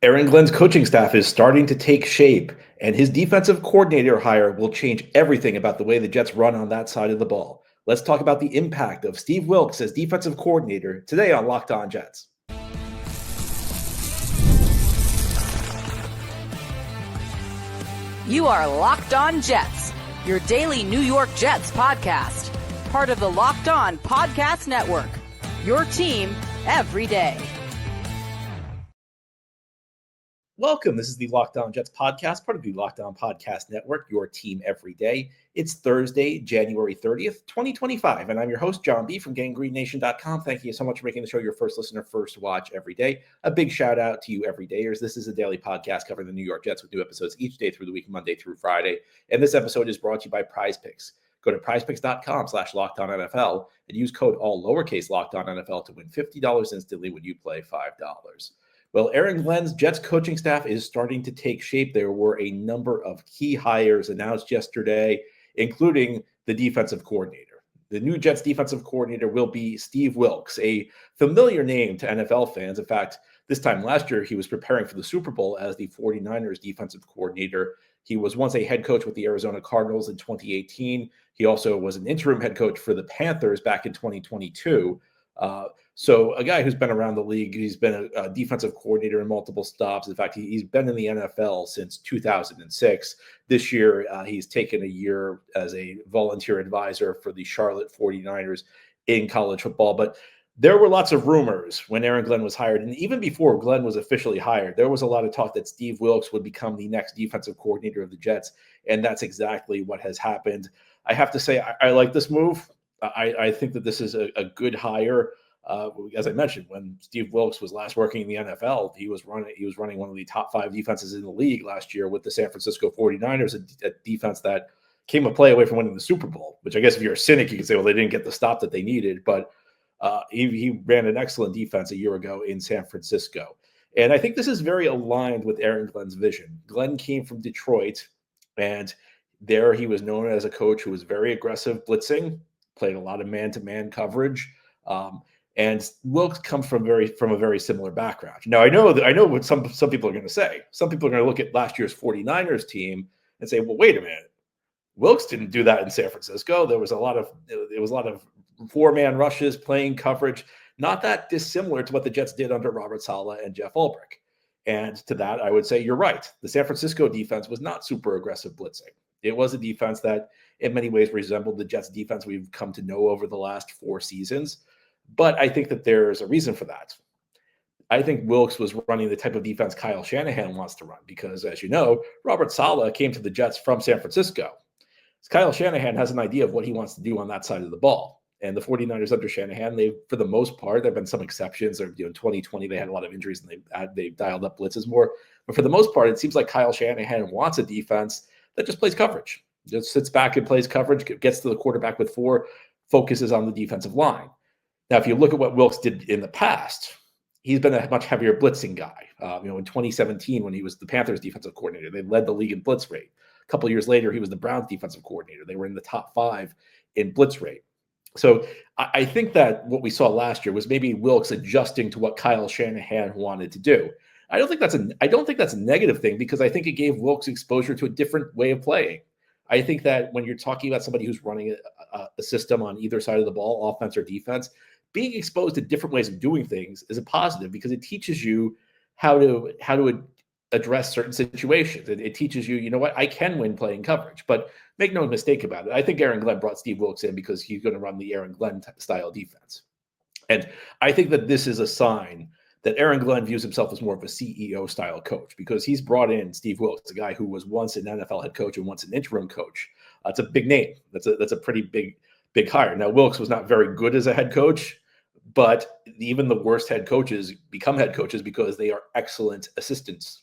Aaron Glenn's coaching staff is starting to take shape, and his defensive coordinator hire will change everything about the way the Jets run on that side of the ball. Let's talk about the impact of Steve Wilks as defensive coordinator today on Locked On Jets. You are Locked On Jets, your daily New York Jets podcast. Part of the Locked On Podcast Network, your team every day. Welcome. This is the Locked On Jets podcast, part of the Locked On Podcast Network, your team every day. It's Thursday, January 30th, 2025, and I'm your host, John B. from GangGreenNation.com. Thank you so much for making the show your first listener, first watch every day. A big shout out to you everydayers. This is a daily podcast covering the New York Jets with new episodes each day through the week, Monday through Friday. And this episode is brought to you by Prize Picks. Go to prizepicks.com/LockedOnNFL and use code all lowercase LockedOnNFL to win $50 instantly when you play $5. Well, Aaron Glenn's Jets coaching staff is starting to take shape. There were a number of key hires announced yesterday, including the defensive coordinator. The new Jets defensive coordinator will be Steve Wilks, a familiar name to NFL fans. In fact, this time last year, he was preparing for the Super Bowl as the 49ers defensive coordinator. He was once a head coach with the Arizona Cardinals in 2018. He also was an interim head coach for the Panthers back in 2022. So a guy who's been around the league, he's been a defensive coordinator in multiple stops. In fact, he's been in the NFL since 2006. This year, he's taken a year as a volunteer advisor for the Charlotte 49ers in college football. But there were lots of rumors when Aaron Glenn was hired. And even before Glenn was officially hired, there was a lot of talk that Steve Wilks would become the next defensive coordinator of the Jets. And that's exactly what has happened. I have to say, I like this move. I think that this is a good hire. As I mentioned, when Steve Wilks was last working in the NFL, he was running one of the top 5 defenses in the league last year with the San Francisco 49ers, a defense that came a play away from winning the Super Bowl, which I guess if you're a cynic, you could say, well, they didn't get the stop that they needed. But he ran an excellent defense a year ago in San Francisco. And I think this is very aligned with Aaron Glenn's vision. Glenn came from Detroit, and there he was known as a coach who was very aggressive blitzing, played a lot of man-to-man coverage. And Wilkes comes from a very similar background. Now, I know what some people are going to say. Some people are going to look at last year's 49ers team and say, well, wait a minute. Wilkes didn't do that in San Francisco. There was a lot of 4-man rushes, playing coverage, not that dissimilar to what the Jets did under Robert Saleh and Jeff Ulbrich. And to that, I would say you're right. The San Francisco defense was not super aggressive blitzing. It was a defense that in many ways resembled the Jets defense we've come to know over the last 4 seasons. But I think that there's a reason for that. I think Wilkes was running the type of defense Kyle Shanahan wants to run because, as you know, Robert Saleh came to the Jets from San Francisco. Kyle Shanahan has an idea of what he wants to do on that side of the ball. And the 49ers under Shanahan, for the most part, there have been some exceptions. In 2020, they had a lot of injuries and they dialed up blitzes more. But for the most part, it seems like Kyle Shanahan wants a defense that just plays coverage, just sits back and plays coverage, gets to the quarterback with 4, focuses on the defensive line. Now, if you look at what Wilkes did in the past, he's been a much heavier blitzing guy. In 2017, when he was the Panthers defensive coordinator, they led the league in blitz rate. A couple of years later, he was the Browns defensive coordinator. They were in the top 5 in blitz rate. So I think that what we saw last year was maybe Wilkes adjusting to what Kyle Shanahan wanted to do. I don't think that's a negative thing because I think it gave Wilkes exposure to a different way of playing. I think that when you're talking about somebody who's running a system on either side of the ball, offense or defense, being exposed to different ways of doing things is a positive because it teaches you how to address certain situations. It teaches you, what, I can win playing coverage, but make no mistake about it. I think Aaron Glenn brought Steve Wilks in because he's going to run the Aaron Glenn style defense. And I think that this is a sign that Aaron Glenn views himself as more of a CEO style coach because he's brought in Steve Wilks, a guy who was once an NFL head coach and once an interim coach. It's a big name. That's a pretty big hire. Now, Wilkes was not very good as a head coach, but even the worst head coaches become head coaches because they are excellent assistants.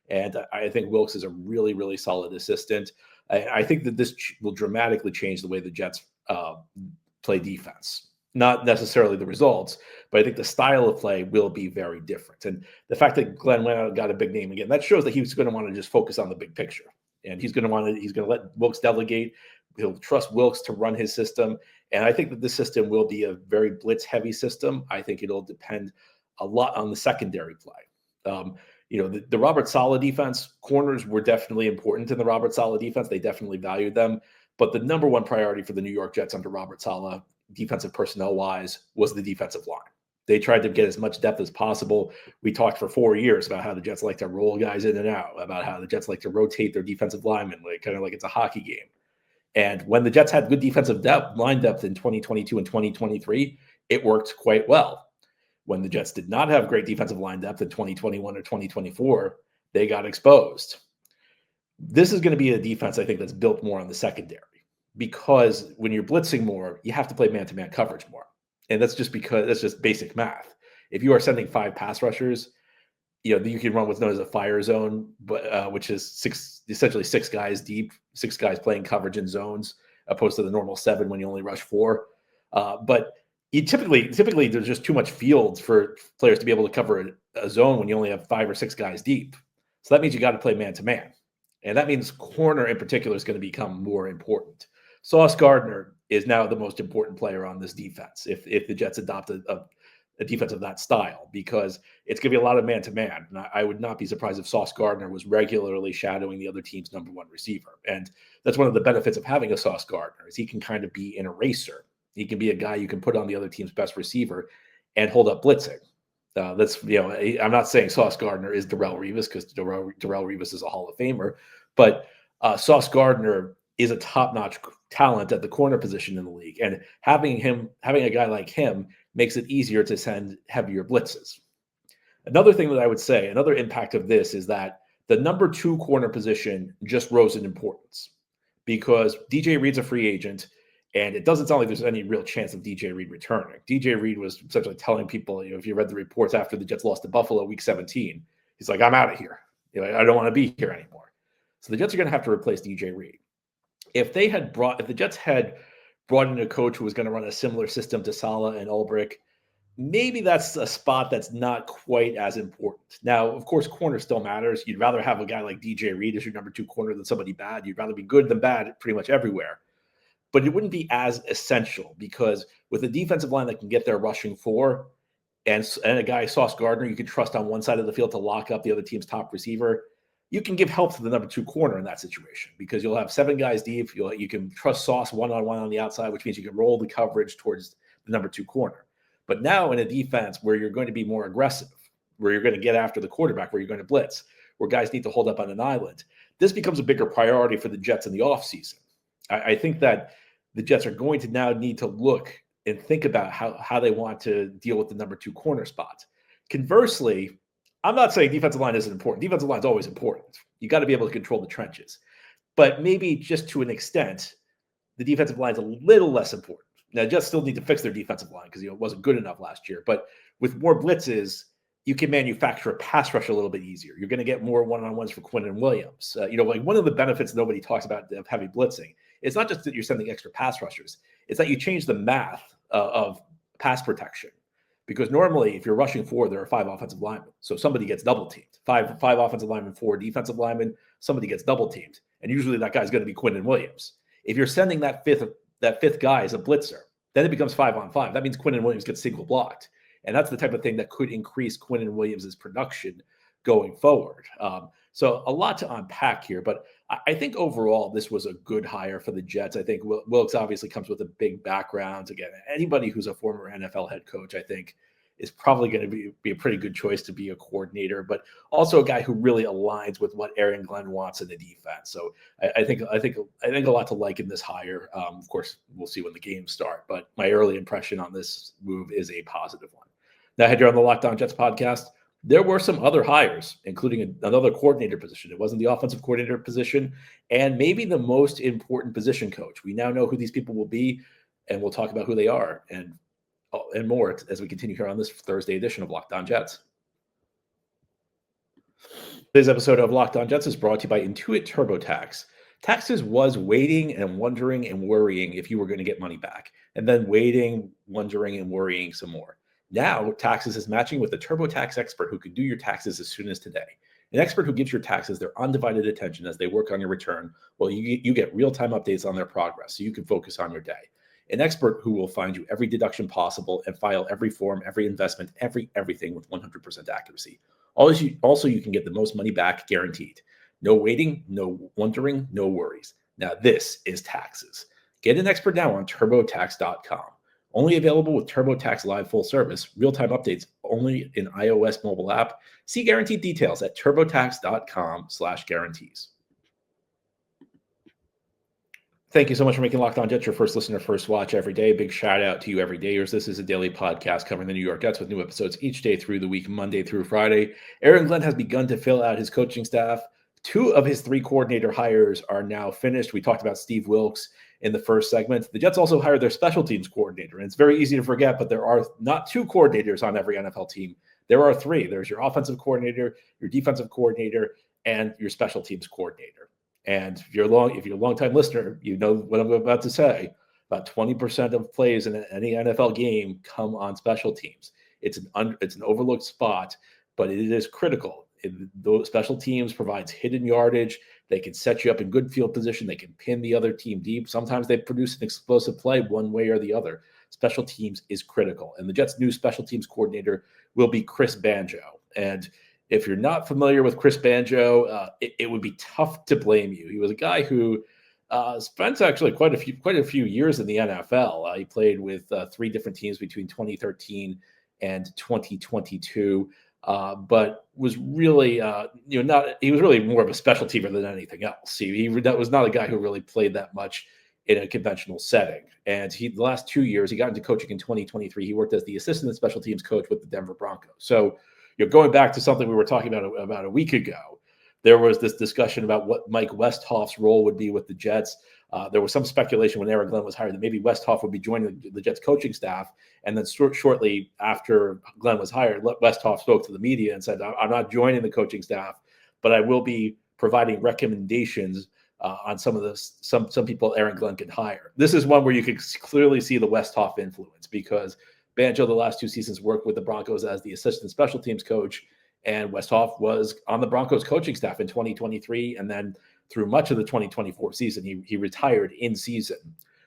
And I think Wilkes is a really, really solid assistant. I think that this will dramatically change the way the Jets play defense. Not necessarily the results, but I think the style of play will be very different. And the fact that Glenn went out and got a big name again, that shows that he's going to want to just focus on the big picture. And he's going to let Wilkes delegate. He'll trust Wilkes to run his system. And I think that this system will be a very blitz-heavy system. I think it'll depend a lot on the secondary play. the Robert Saleh defense, corners were definitely important in the Robert Saleh defense. They definitely valued them. But the number one priority for the New York Jets under Robert Saleh, defensive personnel-wise, was the defensive line. They tried to get as much depth as possible. We talked for 4 years about how the Jets like to roll guys in and out, about how the Jets like to rotate their defensive linemen, kind of like it's a hockey game. And when the Jets had good defensive line depth in 2022 and 2023, it worked quite well. When the Jets did not have great defensive line depth in 2021 or 2024, they got exposed. This is going to be a defense, I think, that's built more on the secondary, because when you're blitzing more, you have to play man-to-man coverage more. And that's just basic math. If you are sending 5 pass rushers, you can run what's known as a fire zone, but which is essentially 6 guys deep, 6 guys playing coverage in zones, opposed to the normal 7 when you only rush 4. But you typically there's just too much field for players to be able to cover a zone when you only have 5 or 6 guys deep. So that means you got to play man-to-man. And that means corner in particular is going to become more important. Sauce Gardner is now the most important player on this defense if the Jets adopt a defense of that style, because it's going to be a lot of man-to-man. And I would not be surprised if Sauce Gardner was regularly shadowing the other team's number one receiver. And that's one of the benefits of having a Sauce Gardner, is he can kind of be an eraser. He can be a guy you can put on the other team's best receiver and hold up blitzing. I'm not saying Sauce Gardner is Darrelle Revis, because Darrelle Revis is a Hall of Famer, but Sauce Gardner is a top-notch talent at the corner position in the league, and having a guy like him makes it easier to send heavier blitzes. Another thing that I would say, another impact of this, is that the number 2 corner position just rose in importance, because DJ Reed's a free agent, and it doesn't sound like there's any real chance of DJ Reed returning. DJ Reed was essentially telling people, if you read the reports after the Jets lost to Buffalo week 17, he's like, I'm out of here. I don't want to be here anymore. So the Jets are going to have to replace DJ Reed. If the Jets had brought in a coach who was going to run a similar system to Saleh and Ulbrich, maybe that's a spot that's not quite as important. Now, of course, corner still matters. You'd rather have a guy like DJ Reed as your number 2 corner than somebody bad. You'd rather be good than bad pretty much everywhere. But it wouldn't be as essential, because with a defensive line that can get there rushing 4 and a guy, Sauce Gardner, you can trust on one side of the field to lock up the other team's top receiver, you can give help to the number 2 corner in that situation, because you'll have 7 guys deep. You can trust Sauce one-on-one on the outside, which means you can roll the coverage towards the number 2 corner. But now in a defense where you're going to be more aggressive, where you're going to get after the quarterback, where you're going to blitz, where guys need to hold up on an island, this becomes a bigger priority for the Jets in the offseason. I think that the Jets are going to now need to look and think about how they want to deal with the number 2 corner spot. Conversely, I'm not saying defensive line isn't important. Defensive line is always important. You got to be able to control the trenches. But maybe just to an extent, the defensive line is a little less important. Now, Jets still need to fix their defensive line, because it wasn't good enough last year. But with more blitzes, you can manufacture a pass rush a little bit easier. You're going to get more one-on-ones for Quinn and Williams. One of the benefits nobody talks about of heavy blitzing, it's not just that you're sending extra pass rushers. It's that you change the math of pass protection. Because normally, if you're rushing 4, there are 5 offensive linemen. So somebody gets double teamed. Five offensive linemen, 4 defensive linemen. Somebody gets double teamed, and usually that guy's going to be Quinn and Williams. If you're sending that fifth guy as a blitzer, then it becomes 5-on-5. That means Quinn and Williams get single blocked, and that's the type of thing that could increase Quinn and Williams's production going forward. So a lot to unpack here, but I think overall this was a good hire for the Jets. I think Wilkes obviously comes with a big background. Again, anybody who's a former NFL head coach, I think, is probably going to be a pretty good choice to be a coordinator, but also a guy who really aligns with what Aaron Glenn wants in the defense. So I think a lot to like in this hire. Of course, we'll see when the games start, but my early impression on this move is a positive one. Now, here on the Locked On Jets podcast, there were some other hires, including another coordinator position. It wasn't the offensive coordinator position, and maybe the most important position coach. We now know who these people will be, and we'll talk about who they are and more as we continue here on this Thursday edition of Locked On Jets. Today's episode of Locked On Jets is brought to you by Intuit TurboTax. Taxes was waiting and wondering and worrying if you were going to get money back, and then waiting, wondering, and worrying some more. Now, Taxes is matching with a TurboTax expert who can do your taxes as soon as today. An expert who gives your taxes their undivided attention as they work on your return, while you get real-time updates on their progress so you can focus on your day. An expert who will find you every deduction possible and file every form, every investment, everything with 100% accuracy. Also, you can get the most money back guaranteed. No waiting, no wondering, no worries. Now, this is taxes. Get an expert now on TurboTax.com. Only available with TurboTax Live full service, real-time updates only in iOS mobile app. See guaranteed details at TurboTax.com/guarantees. Thank you so much for making Locked On Jets your first listener, first watch every day. Big shout out to you everydayers. This is a daily podcast covering the New York Jets with new episodes each day through the week, Monday through Friday. Aaron Glenn has begun to fill out his coaching staff. 2 of his 3 coordinator hires are now finished. We talked about Steve Wilks in the first segment. The Jets also hired their special teams coordinator. And it's very easy to forget, but there are not 2 coordinators on every NFL team. There are 3. There's your offensive coordinator, your defensive coordinator, and your special teams coordinator. And if you're a long-time listener, you know what I'm about to say. About 20% of plays in any NFL game come on special teams. It's an overlooked spot, but it is critical. Those special teams provides hidden yardage. They can set you up in good field position. They can pin the other team deep. Sometimes they produce an explosive play one way or the other. Special teams is critical. And the Jets' new special teams coordinator will be Chris Banjo. And if you're not familiar with Chris Banjo, it would be tough to blame you. He was a guy who spent actually quite a few years in the NFL. He played with 3 different teams between 2013 and 2022, but was really he was really more of a special teamer than anything else. That was not a guy who really played that much in a conventional setting. And the last 2 years, he got into coaching in 2023. He worked as the assistant special teams coach with the Denver Broncos. So going back to something we were talking about a week ago, there was this discussion about what Mike Westhoff's role would be with the Jets. There was some speculation when Aaron Glenn was hired that maybe Westhoff would be joining the Jets coaching staff. And then shortly after Glenn was hired, Westhoff spoke to the media and said, I'm not joining the coaching staff, but I will be providing recommendations on some of this, some people Aaron Glenn could hire. This is one where you could clearly see the Westhoff influence, because Banjo the last 2 seasons worked with the Broncos as the assistant special teams coach, and Westhoff was on the Broncos coaching staff in 2023, and then through much of the 2024 season, he retired in season.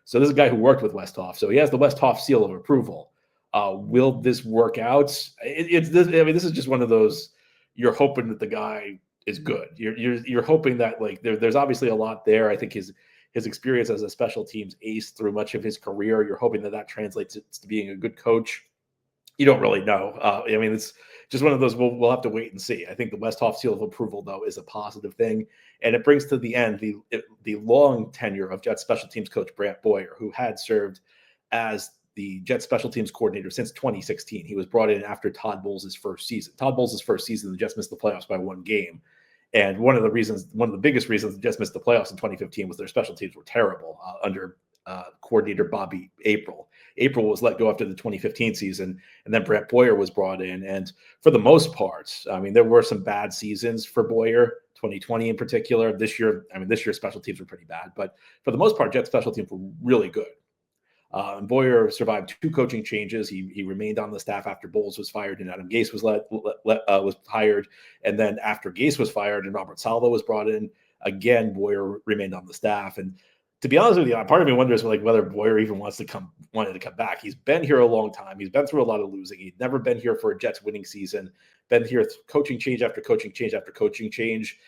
So this is a guy who worked with Westhoff, so he has the Westhoff seal of approval. Will this work out? This is just one of those, you're hoping that the guy is good. You're hoping that, like, there's obviously a lot there. I think his experience as a special teams ace through much of his career, you're hoping that translates to being a good coach. You don't really know. It's just one of those, we'll have to wait and see. I think the Westhoff seal of approval, though, is a positive thing. And it brings to the end the long tenure of Jets special teams coach Brant Boyer, who had served as the Jets special teams coordinator since 2016. He was brought in after Todd Bowles' first season. The Jets missed the playoffs by 1 game. And one of the biggest reasons the Jets missed the playoffs in 2015 was their special teams were terrible under coordinator Bobby April. April was let go after the 2015 season, and then Brant Boyer was brought in. And for the most part, there were some bad seasons for Boyer, 2020 in particular. This year special teams were pretty bad, but for the most part, Jets special teams were really good. And Boyer survived 2 coaching changes. He remained on the staff after Bowles was fired and Adam Gase was hired. And then after Gase was fired and Robert Saleh was brought in, again, Boyer remained on the staff. And to be honest with you, part of me wonders whether Boyer even wanted to come back. He's been here a long time. He's been through a lot of losing. He'd never been here for a Jets winning season. Been here coaching change after coaching change after coaching change.